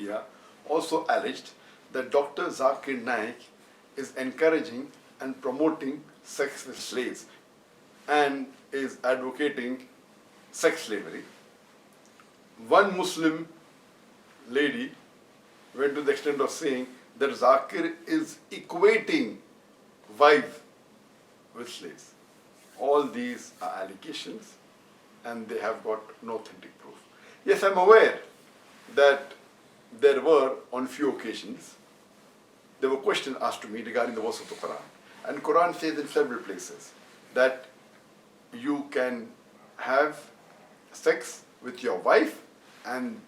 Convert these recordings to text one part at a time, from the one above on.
media also alleged that Dr. Zakir Naik is encouraging and promoting sex with slaves and is advocating sex slavery. One Muslim lady went to the extent of saying that Zakir is equating wives with slaves. All these are allegations and they have got no authentic proof. Yes, I'm aware that there were, on few occasions, there were questions asked to me regarding the verse of the Qur'an. And Qur'an says in several places that you can have sex with your wife and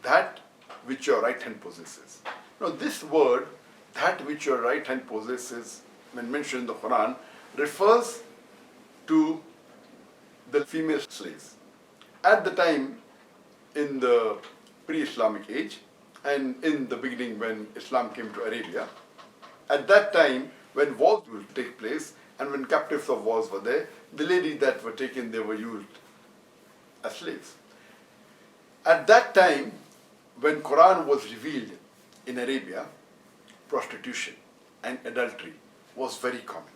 that which your right hand possesses. Now this word, that which your right hand possesses, when mentioned in the Qur'an, refers to the female slaves. At the time, in the pre-Islamic age, and in the beginning when Islam came to Arabia, at that time when wars would take place and when captives of wars were there, the ladies that were taken, they were used as slaves. At that time, when Quran was revealed in Arabia, prostitution and adultery was very common.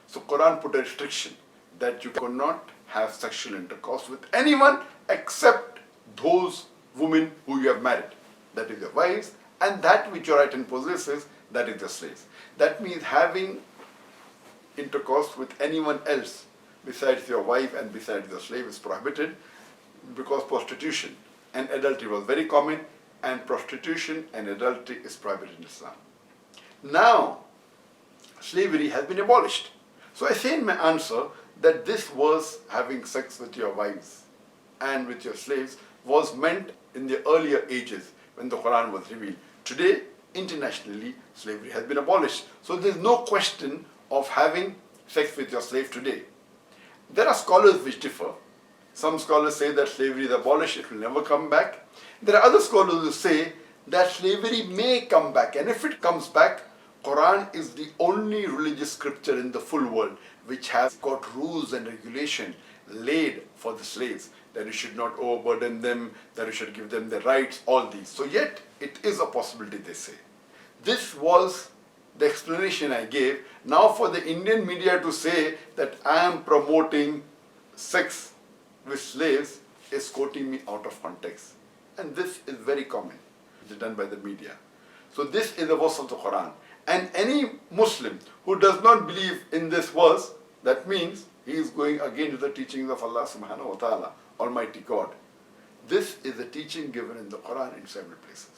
So Quran put a restriction that you could not have sexual intercourse with anyone except those women who you have married, that is your wives, and that which your right hand possesses, that is your slaves. That means having intercourse with anyone else besides your wife and besides your slave is prohibited, because prostitution and adultery was very common, and prostitution and adultery is prohibited in Islam. Now, slavery has been abolished. So I say in my answer that this was having sex with your wives and with your slaves was meant in the earlier ages when the Quran was revealed. Today, internationally, slavery has been abolished. So there is no question of having sex with your slave today. There are scholars which differ. Some scholars say that slavery is abolished, it will never come back. There are other scholars who say that slavery may come back, and if it comes back, Quran is the only religious scripture in the full world which has got rules and regulation laid for the slaves, that you should not overburden them, that you should give them their rights, all these. So yet, it is a possibility, they say. This was the explanation I gave. Now for the Indian media to say that I am promoting sex with slaves is quoting me out of context. And this is very common. It is done by the media. So this is the verse of the Quran. And any Muslim who does not believe in this verse, that means he is going again to the teachings of Allah subhanahu wa ta'ala, Almighty God. This is the teaching given in the Quran in several places.